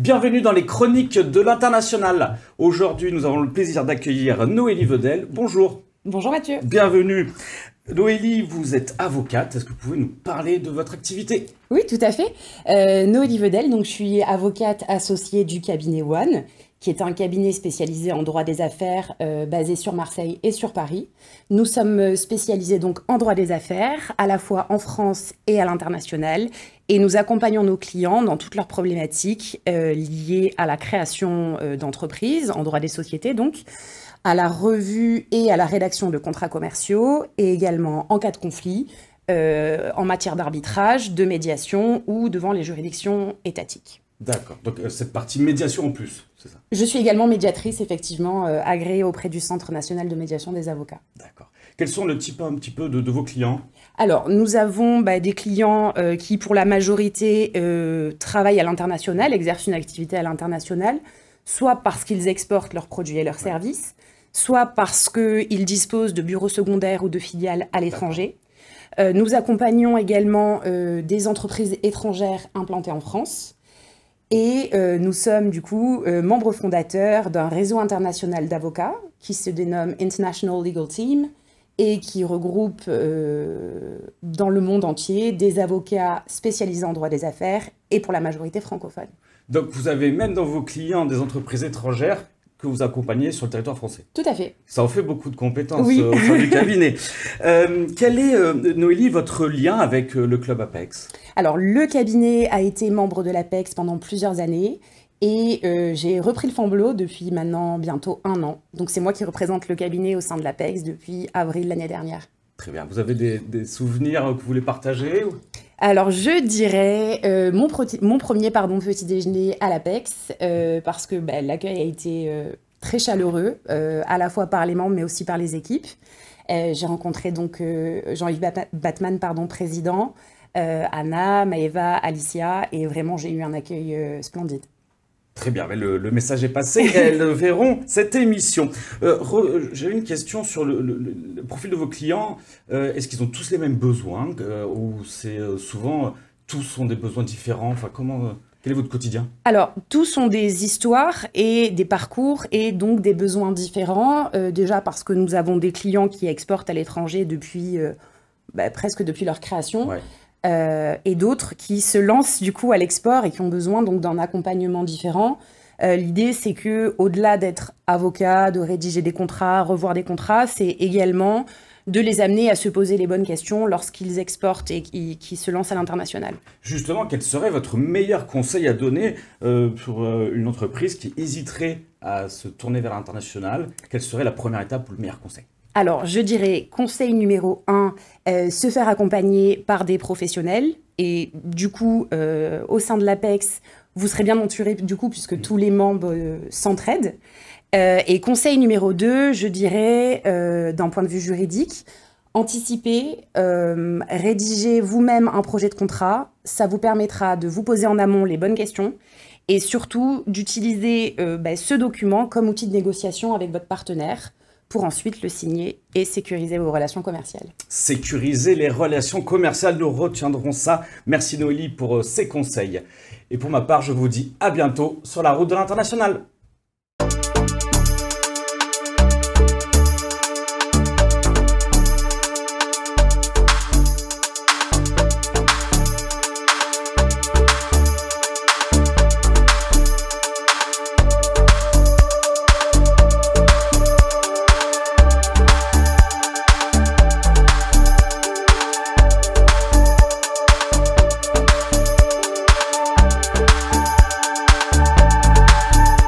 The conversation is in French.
Bienvenue dans les chroniques de l'international. Aujourd'hui, nous avons le plaisir d'accueillir Noélie Vedel. Bonjour. Bonjour Mathieu. Bienvenue. Noélie, vous êtes avocate. Est-ce que vous pouvez nous parler de votre activité? Oui, tout à fait. Noélie Vedel, donc je suis avocate associée du cabinet One, qui est un cabinet spécialisé en droit des affaires basé sur Marseille et sur Paris. Nous sommes spécialisés donc en droit des affaires, à la fois en France et à l'international, et nous accompagnons nos clients dans toutes leurs problématiques liées à la création d'entreprises, en droit des sociétés donc, à la revue et à la rédaction de contrats commerciaux, et également en cas de conflit, en matière d'arbitrage, de médiation ou devant les juridictions étatiques. D'accord, donc cette partie médiation en plus, c'est ça? Je suis également médiatrice, effectivement, agréée auprès du Centre national de médiation des avocats. D'accord. Quels sont le type un petit peu de vos clients? Alors, nous avons des clients qui, pour la majorité, travaillent à l'international, exercent une activité à l'international, soit parce qu'ils exportent leurs produits et leurs services, soit parce qu'ils disposent de bureaux secondaires ou de filiales à l'étranger. Nous accompagnons également des entreprises étrangères implantées en France. Et nous sommes du coup membres fondateurs d'un réseau international d'avocats qui se dénomme International Legal Team et qui regroupe dans le monde entier des avocats spécialisés en droit des affaires et pour la majorité francophone. Donc vous avez même dans vos clients des entreprises étrangères que vous accompagnez sur le territoire français. Tout à fait. Ça en fait beaucoup de compétences oui. Au sein du cabinet. Quel est, Noélie, votre lien avec le Club Apex? Alors, le cabinet a été membre de l'Apex pendant plusieurs années et j'ai repris le flambeau depuis maintenant bientôt 1 an. Donc, c'est moi qui représente le cabinet au sein de l'Apex depuis avril l'année dernière. Très bien. Vous avez des souvenirs que vous voulez partager? Alors, je dirais mon premier petit déjeuner à l'Apex, parce que l'accueil a été très chaleureux, à la fois par les membres, mais aussi par les équipes. J'ai rencontré donc Jean-Yves Batman, président, Anna, Maëva, Alicia, et vraiment, j'ai eu un accueil splendide. Très bien, mais le message est passé, elles verront cette émission. J'ai une question sur le profil de vos clients. Est-ce qu'ils ont tous les mêmes besoins ou c'est souvent tous ont des besoins différents? Enfin, quel est votre quotidien? Alors, tous ont des histoires et des parcours et donc des besoins différents. Déjà parce que nous avons des clients qui exportent à l'étranger depuis presque depuis leur création. Ouais. Et d'autres qui se lancent du coup à l'export et qui ont besoin donc d'un accompagnement différent. L'idée, c'est que au-delà d'être avocat, de rédiger des contrats, revoir des contrats, c'est également de les amener à se poser les bonnes questions lorsqu'ils exportent et qui se lancent à l'international. Justement, quel serait votre meilleur conseil à donner pour une entreprise qui hésiterait à se tourner vers l'international? Quelle serait la première étape ou le meilleur conseil? Alors, je dirais conseil numéro 1, se faire accompagner par des professionnels. Et du coup, au sein de l'Apex, vous serez bien entouré du coup, puisque tous les membres s'entraident. Et conseil numéro 2, je dirais, d'un point de vue juridique, anticipez, rédigez vous-même un projet de contrat. Ça vous permettra de vous poser en amont les bonnes questions et surtout d'utiliser ce document comme outil de négociation avec votre partenaire pour ensuite le signer et sécuriser vos relations commerciales. Sécuriser les relations commerciales, nous retiendrons ça. Merci Noélie pour ces conseils. Et pour ma part, je vous dis à bientôt sur la route de l'international.